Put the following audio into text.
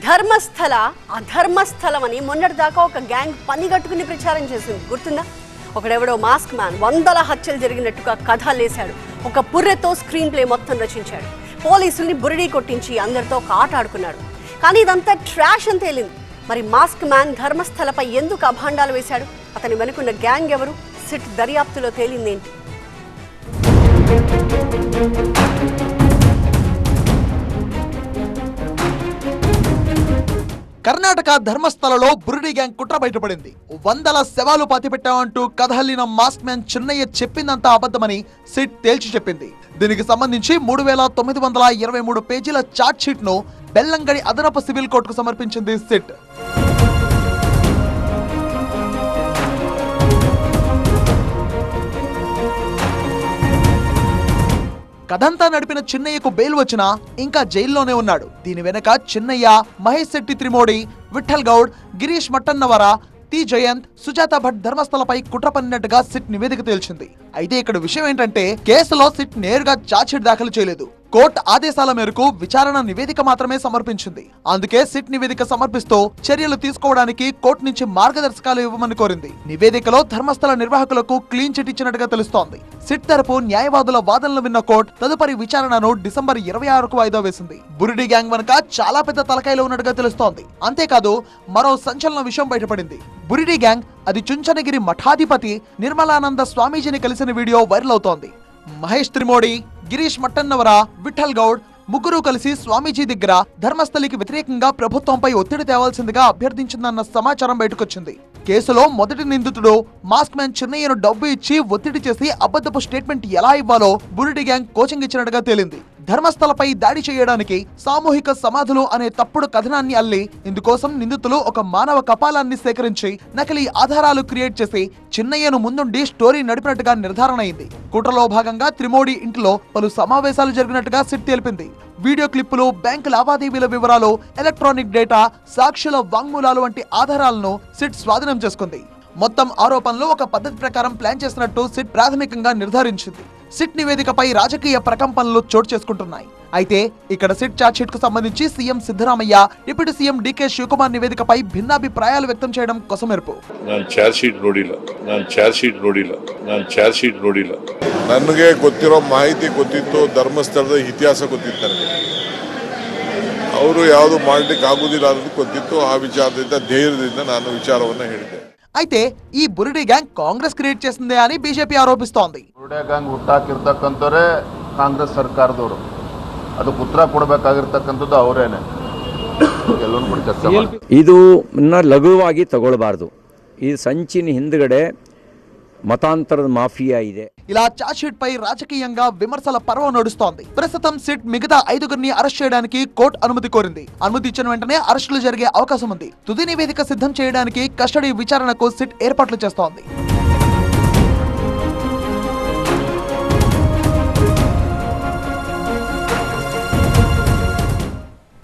ధర్మస్థల అధర్మస్థలం అని మొన్నటిదాకా ఒక గ్యాంగ్ పనిగట్టుకుని ప్రచారం చేసింది, గుర్తుందా? ఒకడెవడో మాస్క్ మ్యాన్ వందల హత్యలు జరిగినట్టుగా కథ లేశాడు. ఒక పుర్రెతో స్క్రీన్ ప్లే మొత్తం రచించాడు. పోలీసుల్ని బురిడీ కొట్టించి అందరితో ఒక ఆట ఆడుకున్నాడు. కానీ ఇదంతా ట్రాష్ అని తేలింది. మరి మాస్క్ మ్యాన్ ధర్మస్థలపై ఎందుకు అభాండాలు వేశాడు? అతని వెనుకున్న గ్యాంగ్ ఎవరు? సిట్ దర్యాప్తులో తేలిందేంటి? కర్ణాటక ధర్మస్థలలో బురిడి గ్యాంగ్ కుట్ర బయటపడింది. వందల శవాలు పాతిపెట్టామంటూ కథహల్లిన మాస్క్ మ్యాన్ చిన్నయ్య చెప్పిందంతా అబద్ధమని సిట్ తేల్చి చెప్పింది. దీనికి సంబంధించి 3923 పేజీల చార్ట్ షీట్ ను బెల్లంగడి అదనపు సివిల్ కోర్టుకు సమర్పించింది సిట్. కథంతా నడిపిన చిన్నయ్యకు బెయిల్ వచ్చినా ఇంకా జైల్లోనే ఉన్నాడు. దీని వెనక చిన్నయ్య, మహేష్ శెట్టి త్రిమోడి, విఠల్ గౌడ్, గిరీష్ మట్టన్నవర, టి జయంత్, సుజాత భట్ ధర్మస్థలపై కుట్ర పన్నినట్టుగా సిట్ నివేదిక తేల్చింది. అయితే ఇక్కడ విషయం ఏంటంటే కేసులో సిట్ నేరుగా ఛార్జ్షీట్ దాఖలు చేయలేదు. కోర్టు ఆదేశాల మేరకు విచారణ నివేదిక మాత్రమే సమర్పించింది. అందుకే సిట్ నివేదిక సమర్పిస్తూ చర్యలు తీసుకోవడానికి కోర్టు నుంచి మార్గదర్శకాలు ఇవ్వమని కోరింది. నివేదికలో ధర్మస్థల నిర్వాహకులకు క్లీన్ చిట్ ఇచ్చినట్టుగా తెలుస్తోంది. సిట్ తరపు న్యాయవాదుల వాదనలు విన్న కోర్టు తదుపరి విచారణను డిసెంబర్ 26కు వాయిదా వేసింది. బురిడి గ్యాంగ్ వెనుక చాలా పెద్ద తలకాయలు ఉన్నట్టుగా తెలుస్తోంది. అంతేకాదు మరో సంచలన విషయం బయటపడింది. బురిడి గ్యాంగ్ అది చుంచనగిరి మఠాధిపతి నిర్మలానంద స్వామీజీని కలిసిన వీడియో వైరల్ అవుతోంది. మహేష్ త్రిమోడి, గిరీష్ మట్టన్నవర, విఠల్ గౌడ్ ముగ్గురు కలిసి స్వామీజీ దగ్గర ధర్మస్థలికి వ్యతిరేకంగా ప్రభుత్వంపై ఒత్తిడి తేవాల్సిందిగా అభ్యర్థించిందన్న సమాచారం బయటకొచ్చింది. కేసులో మొదటి నిందితుడు మాస్క్ మ్యాన్ చిన్నయ్యను డబ్బు ఇచ్చి ఒత్తిడి చేసి అబద్ధపు స్టేట్మెంట్ ఎలా ఇవ్వాలో బురిడి గ్యాంగ్ కోచింగ్ ఇచ్చినట్టుగా తేలింది. ధర్మస్థలపై దాడి చేయడానికి సామూహిక సమాధులు అనే తప్పుడు కథనాన్ని అల్లి ఇందుకోసం నిందితులు ఒక మానవ కపాలాన్ని సేకరించి నకిలీ ఆధారాలు క్రియేట్ చేసి చిన్నయ్యను ముందుండి స్టోరీ నడిపినట్టుగా నిర్ధారణ అయింది. కుట్రలో భాగంగా త్రిమోడి ఇంట్లో పలు సమావేశాలు జరిగినట్టుగా సిట్ తెలిపింది. వీడియో క్లిప్పులు, బ్యాంకు లావాదేవీల వివరాలు, ఎలక్ట్రానిక్ డేటా, సాక్షుల వాంగ్మూలాలు వంటి ఆధారాలను సిట్ స్వాధీనం చేసుకుంది. మొత్తం ఆరోపణలు ఒక పద్ధతి ప్రకారం ప్లాన్ చేసినట్టు సిట్ ప్రాథమికంగా నిర్ధారించింది. సిట్ నివేదికపై రాజకీయ ప్రకంపనలు చోటు చేసుకుంటున్నాయి. అయితే ఇక్కడ సిట్ ఛార్జ్షీట్ కు సంబంధించి CM Siddaramaiah, deputy CM DK Shivakumar నివేదికపై భిన్నాభిప్రాయాలు వ్యక్తం చేయడం కొసమెరుపు. ನನಗೆ ಗೊತ್ತಿರೋ ಮಾಹಿತಿ ಗೊತ್ತಿತ್ತು, ಧರ್ಮಸ್ಥಳದ ಇತಿಹಾಸ ಗೊತ್ತಿತ್ತು ನನಗೆ. ಅವರು ಯಾವುದು ಮಾಡಲಿಕ್ಕೆ ಆಗುವುದಿಲ್ಲ ಅನ್ನೋದು ಗೊತ್ತಿತ್ತು. ಆ ವಿಚಾರದಿಂದ ಧೈರ್ಯದಿಂದ ನಾನು ವಿಚಾರವನ್ನು ಹೇಳಿದೆ. అయితే ఈ బురిడి గ్యాంగ్ కాంగ్రెస్ క్రియేట్ చేసిందే అని బీజేపీ ఆరోపిస్తోంది. ಬುರಿಡಿ ಗ್ಯಾಂಗ್ ಹುಟ್ಟಾಕಿರ್ತಕ್ಕಂಥವರೇ ಕಾಂಗ್ರೆಸ್ ಸರ್ಕಾರದವರು. ಅದಕ್ಕೆ ಉತ್ತರ ಕೊಡಬೇಕಾಗಿರ್ತಕ್ಕಂಥದ್ದು ಅವರೇನೆ. ಇದು ಲಘುವಾಗಿ ತಗೊಳ್ಬಾರ್ದು. ಈ ಸಂಚಿನ ಹಿಂದ್ಗಡೆ మతాంతర మాఫియా ఇదే. ఇలా ఛార్జ్షీట్ పై రాజకీయంగా విమర్శల పర్వం నడుస్తోంది. ప్రస్తుతం సిట్ మిగతా 5గురిని అరెస్ట్ చేయడానికి కోర్టు అనుమతి కోరింది. అనుమతి ఇచ్చిన వెంటనే అరెస్టులు జరిగే అవకాశం ఉంది. తుది నివేదిక సిద్ధం చేయడానికి కస్టడీ విచారణకు సిట్ ఏర్పాట్లు చేస్తోంది.